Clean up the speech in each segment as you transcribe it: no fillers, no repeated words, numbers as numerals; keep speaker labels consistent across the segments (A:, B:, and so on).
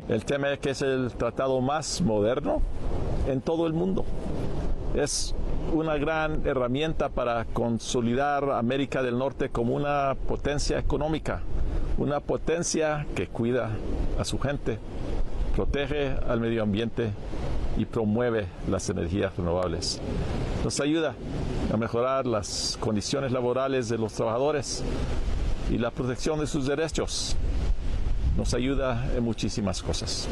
A: El TEMEC es el tratado más moderno en todo el mundo. Es una gran herramienta para consolidar a América del Norte como una potencia económica, una potencia que cuida a su gente, protege al medio ambiente y promueve las energías renovables. Nos ayuda a mejorar las condiciones laborales de los trabajadores y la protección de sus derechos. Nos ayuda en muchísimas cosas.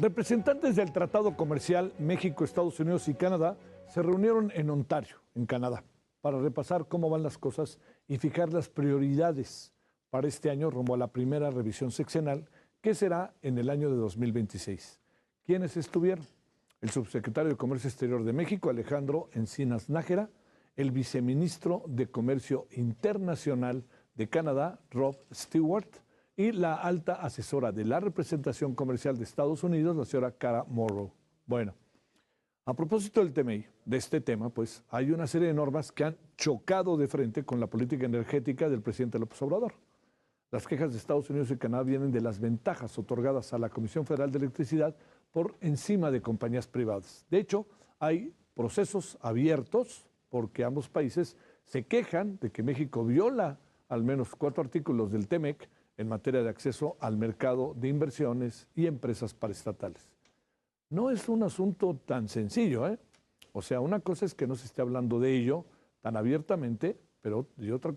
B: Representantes del Tratado Comercial México, Estados Unidos y Canadá se reunieron en Ontario, en Canadá, para repasar cómo van las cosas y fijar las prioridades para este año rumbo a la primera revisión sexenal, que será en el año de 2026. ¿Quiénes estuvieron? El subsecretario de Comercio Exterior de México, Alejandro Encinas Nájera, el viceministro de Comercio Internacional de Canadá, Rob Stewart, y la alta asesora de la representación comercial de Estados Unidos, la señora Cara Morrow. Bueno, a propósito del TMI, de este tema, pues hay una serie de normas que han chocado de frente con la política energética del presidente López Obrador. Las quejas de Estados Unidos y Canadá vienen de las ventajas otorgadas a la Comisión Federal de Electricidad por encima de compañías privadas. De hecho, hay procesos abiertos porque ambos países se quejan de que México viola al menos 4 artículos del TEMEC en materia de acceso al mercado de inversiones y empresas paraestatales. No es un asunto tan sencillo, ¿eh? O sea, una cosa es que no se esté hablando de ello tan abiertamente, pero y otra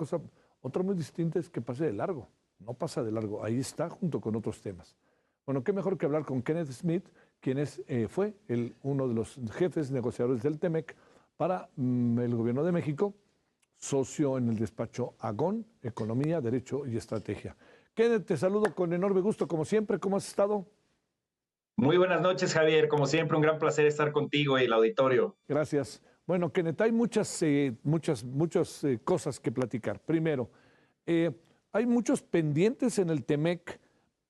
B: muy distinta es que pase de largo. No pasa de largo, ahí está junto con otros temas. Bueno, qué mejor que hablar con Kenneth Smith, quien fue uno de los jefes negociadores del TEMEC para el gobierno de México, socio en el despacho Agón, Economía, Derecho y Estrategia. Kenneth, te saludo con enorme gusto, como siempre. ¿Cómo has estado?
C: Muy buenas noches, Javier. Como siempre, un gran placer estar contigo y el auditorio.
B: Gracias. Bueno, Kenneth, hay muchas cosas que platicar. Primero, hay muchos pendientes en el TEMEC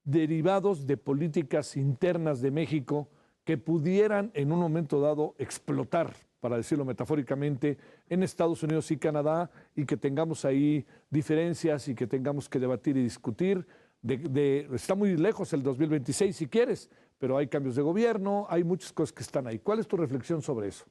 B: derivados de políticas internas de México que pudieran en un momento dado explotar, para decirlo metafóricamente, en Estados Unidos y Canadá, y que tengamos ahí diferencias y que tengamos que debatir y discutir. Está muy lejos el 2026 si quieres, pero hay cambios de gobierno, hay muchas cosas que están ahí. ¿Cuál es tu reflexión sobre eso?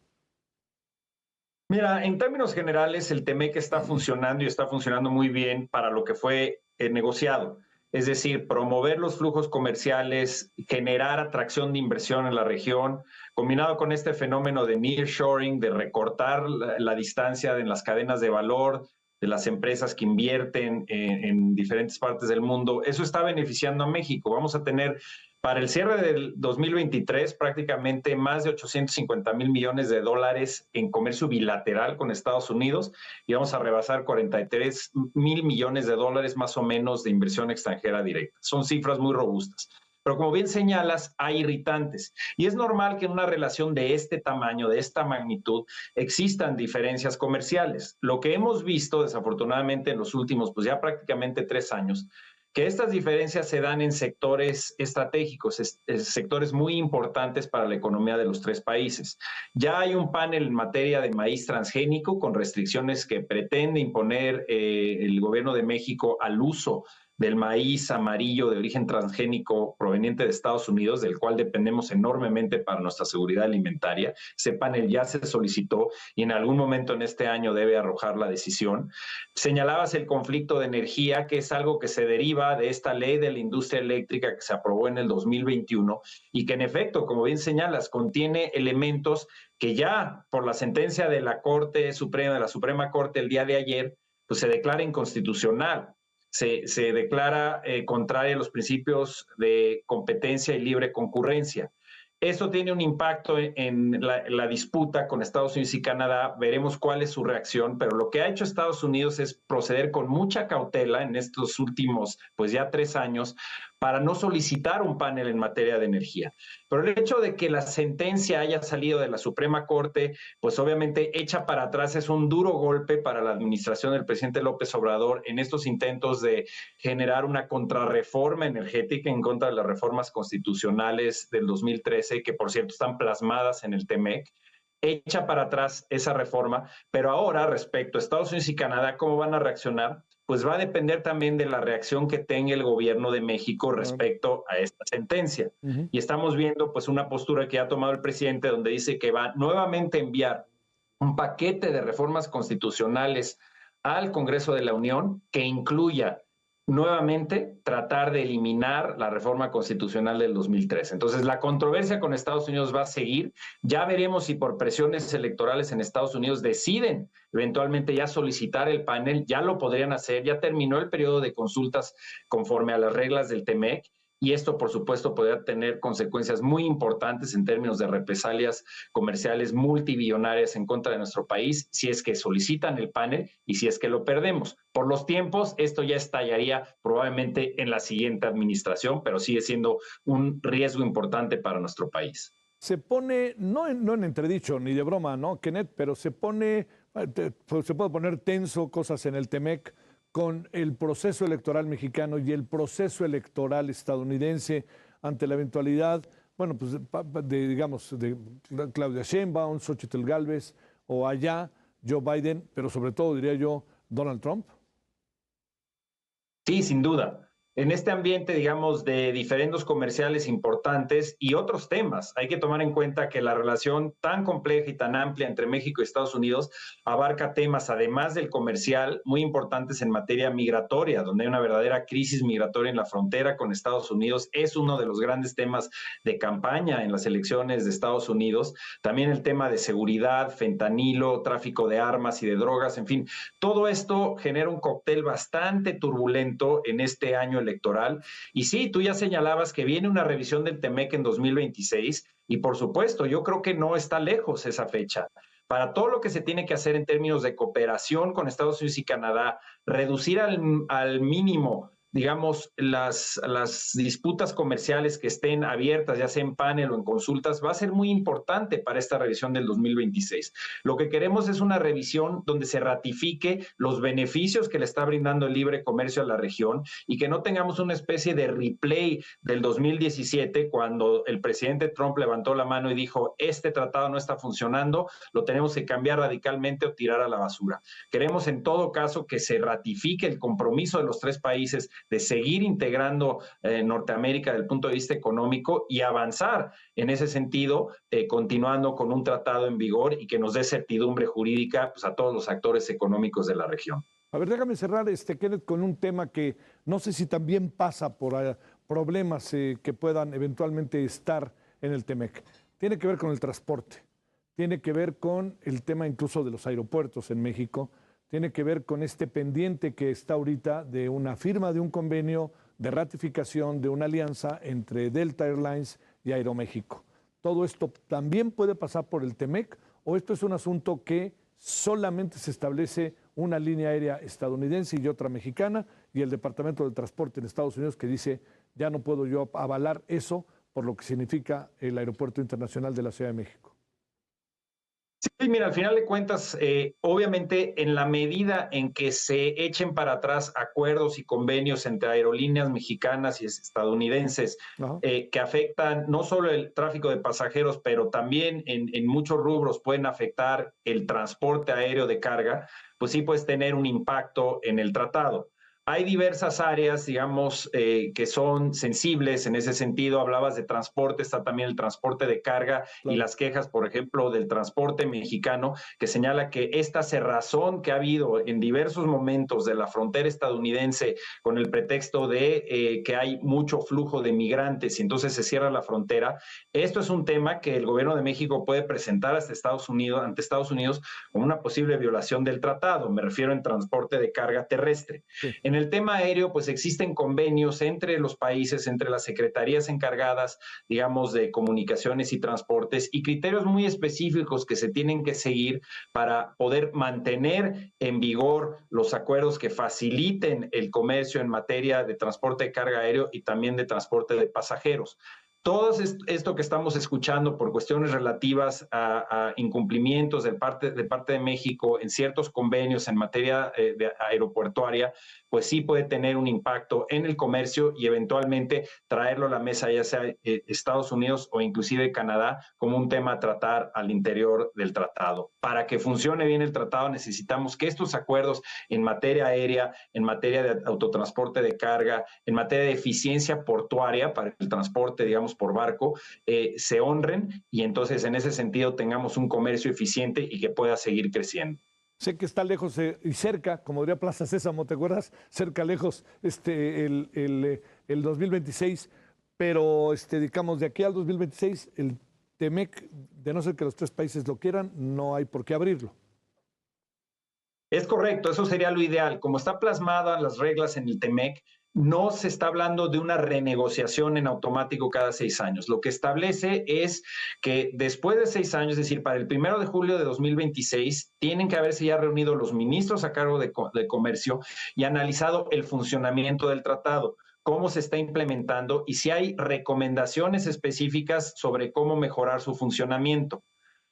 C: Mira, en términos generales, el TEMEC está funcionando y está funcionando muy bien para lo que fue negociado. Es decir, promover los flujos comerciales, generar atracción de inversión en la región, combinado con este fenómeno de nearshoring, de recortar la distancia en las cadenas de valor de las empresas que invierten en diferentes partes del mundo. Eso está beneficiando a México. Vamos a tener para el cierre del 2023 prácticamente más de 850,000 millones de dólares en comercio bilateral con Estados Unidos y vamos a rebasar 43,000 millones de dólares más o menos de inversión extranjera directa. Son cifras muy robustas. Pero como bien señalas, hay irritantes. Y es normal que en una relación de este tamaño, de esta magnitud, existan diferencias comerciales. Lo que hemos visto, desafortunadamente, en los últimos, pues ya prácticamente 3 años, que estas diferencias se dan en sectores estratégicos, sectores muy importantes para la economía de los 3 países. Ya hay un panel en materia de maíz transgénico con restricciones que pretende imponer el gobierno de México al uso del maíz amarillo de origen transgénico proveniente de Estados Unidos, del cual dependemos enormemente para nuestra seguridad alimentaria. Ese panel ya se solicitó y en algún momento en este año debe arrojar la decisión. Señalabas el conflicto de energía, que es algo que se deriva de esta ley de la industria eléctrica que se aprobó en el 2021 y que en efecto, como bien señalas, contiene elementos que ya por la sentencia de la Corte Suprema, de la Suprema Corte el día de ayer, pues se declara inconstitucional. Se declara contraria a los principios de competencia y libre concurrencia. Esto tiene un impacto en la disputa con Estados Unidos y Canadá. Veremos cuál es su reacción, pero lo que ha hecho Estados Unidos es proceder con mucha cautela en estos últimos, pues ya 3 años, para no solicitar un panel en materia de energía. Pero el hecho de que la sentencia haya salido de la Suprema Corte, pues obviamente echa para atrás, es un duro golpe para la administración del presidente López Obrador en estos intentos de generar una contrarreforma energética en contra de las reformas constitucionales del 2013, que por cierto están plasmadas en el TEMEC. Echa para atrás esa reforma, pero ahora respecto a Estados Unidos y Canadá, ¿cómo van a reaccionar? pues va a depender también de la reacción que tenga el gobierno de México respecto a esta sentencia. Y estamos viendo pues una postura que ha tomado el presidente donde dice que va nuevamente a enviar un paquete de reformas constitucionales al Congreso de la Unión que incluya nuevamente tratar de eliminar la reforma constitucional del 2003. Entonces, la controversia con Estados Unidos va a seguir. Ya veremos si por presiones electorales en Estados Unidos deciden eventualmente ya solicitar el panel, ya lo podrían hacer, ya terminó el periodo de consultas conforme a las reglas del TEMEC. Y esto, por supuesto, podría tener consecuencias muy importantes en términos de represalias comerciales multibillonarias en contra de nuestro país, si es que solicitan el panel y si es que lo perdemos. Por los tiempos, esto ya estallaría probablemente en la siguiente administración, pero sigue siendo un riesgo importante para nuestro país.
B: Se pone, no en entredicho ni de broma, ¿no, Kenneth? Pero se puede poner tenso cosas en el TEMEC con el proceso electoral mexicano y el proceso electoral estadounidense ante la eventualidad, bueno, pues de Claudia Sheinbaum, Xochitl Gálvez o allá Joe Biden, pero sobre todo diría yo Donald Trump.
C: Sí, sin duda. En este ambiente, digamos, de diferendos comerciales importantes y otros temas, hay que tomar en cuenta que la relación tan compleja y tan amplia entre México y Estados Unidos abarca temas, además del comercial, muy importantes en materia migratoria, donde hay una verdadera crisis migratoria en la frontera con Estados Unidos. Es uno de los grandes temas de campaña en las elecciones de Estados Unidos. También el tema de seguridad, fentanilo, tráfico de armas y de drogas, en fin, todo esto genera un cóctel bastante turbulento en este año electoral. Y sí, tú ya señalabas que viene una revisión del TEMEC en 2026 y por supuesto, yo creo que no está lejos esa fecha. Para todo lo que se tiene que hacer en términos de cooperación con Estados Unidos y Canadá, reducir al mínimo, digamos, las disputas comerciales que estén abiertas, ya sea en panel o en consultas, va a ser muy importante para esta revisión del 2026. Lo que queremos es una revisión donde se ratifique los beneficios que le está brindando el libre comercio a la región y que no tengamos una especie de replay del 2017 cuando el presidente Trump levantó la mano y dijo, este tratado no está funcionando, lo tenemos que cambiar radicalmente o tirar a la basura. Queremos en todo caso que se ratifique el compromiso de los tres países de seguir integrando Norteamérica desde el punto de vista económico y avanzar en ese sentido, continuando con un tratado en vigor y que nos dé certidumbre jurídica pues, a todos los actores económicos de la región.
B: A ver, déjame cerrar, Kenneth, con un tema que no sé si también pasa por problemas que puedan eventualmente estar en el TEMEC. Tiene que ver con el transporte, tiene que ver con el tema incluso de los aeropuertos en México, tiene que ver con este pendiente que está ahorita de una firma de un convenio de ratificación de una alianza entre Delta Airlines y Aeroméxico. ¿Todo esto también puede pasar por el TEMEC o esto es un asunto que solamente se establece una línea aérea estadounidense y otra mexicana y el Departamento del Transporte en Estados Unidos que dice ya no puedo yo avalar eso por lo que significa el Aeropuerto Internacional de la Ciudad de México?
C: Sí, mira, al final de cuentas, obviamente en la medida en que se echen para atrás acuerdos y convenios entre aerolíneas mexicanas y estadounidenses que afectan no solo el tráfico de pasajeros, pero también en muchos rubros pueden afectar el transporte aéreo de carga, pues sí puedes tener un impacto en el tratado. Hay diversas áreas, digamos, que son sensibles en ese sentido. Hablabas de transporte, está también el transporte de carga y las quejas, por ejemplo, del transporte mexicano, que señala que esta cerrazón que ha habido en diversos momentos de la frontera estadounidense con el pretexto de que hay mucho flujo de migrantes y entonces se cierra la frontera. Esto es un tema que el gobierno de México puede presentar ante Estados Unidos como una posible violación del tratado. Me refiero en transporte de carga terrestre. Sí. En el tema aéreo, pues existen convenios entre los países, entre las secretarías encargadas, digamos, de comunicaciones y transportes y criterios muy específicos que se tienen que seguir para poder mantener en vigor los acuerdos que faciliten el comercio en materia de transporte de carga aéreo y también de transporte de pasajeros. Todo esto que estamos escuchando por cuestiones relativas a incumplimientos de parte de México en ciertos convenios en materia aeroportuaria, pues sí puede tener un impacto en el comercio y eventualmente traerlo a la mesa, ya sea Estados Unidos o inclusive Canadá, como un tema a tratar al interior del tratado. Para que funcione bien el tratado necesitamos que estos acuerdos en materia aérea, en materia de autotransporte de carga, en materia de eficiencia portuaria para el transporte, digamos, por barco, se honren y entonces en ese sentido tengamos un comercio eficiente y que pueda seguir creciendo.
B: Sé que está lejos y cerca, como diría Plaza Sésamo, ¿te acuerdas? Cerca, lejos, el 2026, pero digamos, de aquí al 2026, el TEMEC, de no ser que los tres países lo quieran, no hay por qué abrirlo.
C: Es correcto, eso sería lo ideal. Como está plasmada las reglas en el TEMEC, no se está hablando de una renegociación en automático cada 6 años. Lo que establece es que después de 6 años, es decir, para el 1 de julio de 2026, tienen que haberse ya reunido los ministros a cargo de comercio y analizado el funcionamiento del tratado, cómo se está implementando y si hay recomendaciones específicas sobre cómo mejorar su funcionamiento.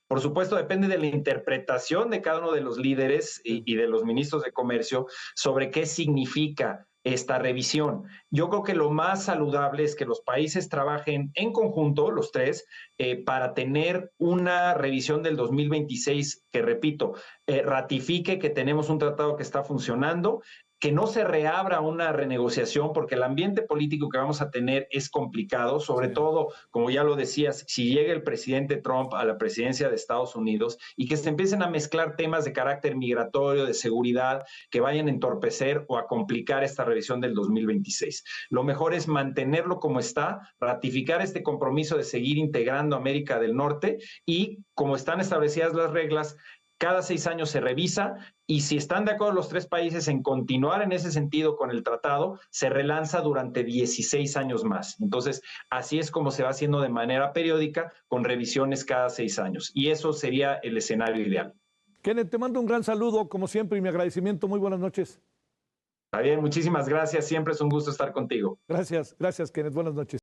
C: Por supuesto, depende de la interpretación de cada uno de los líderes y de los ministros de comercio sobre qué significa esta revisión. Yo creo que lo más saludable es que los países trabajen en conjunto, los tres, para tener una revisión del 2026 que, repito, ratifique que tenemos un tratado que está funcionando, que no se reabra una renegociación, porque el ambiente político que vamos a tener es complicado, sobre todo, como ya lo decías, si llega el presidente Trump a la presidencia de Estados Unidos y que se empiecen a mezclar temas de carácter migratorio, de seguridad, que vayan a entorpecer o a complicar esta revisión del 2026. Lo mejor es mantenerlo como está, ratificar este compromiso de seguir integrando América del Norte y, como están establecidas las reglas, cada 6 años se revisa y si están de acuerdo los tres países en continuar en ese sentido con el tratado, se relanza durante 16 años más. Entonces, así es como se va haciendo de manera periódica con revisiones cada 6 años. Y eso sería el escenario ideal.
B: Kenneth, te mando un gran saludo, como siempre, y mi agradecimiento. Muy buenas noches.
C: Está bien, muchísimas gracias. Siempre es un gusto estar contigo.
B: Gracias, Kenneth. Buenas noches.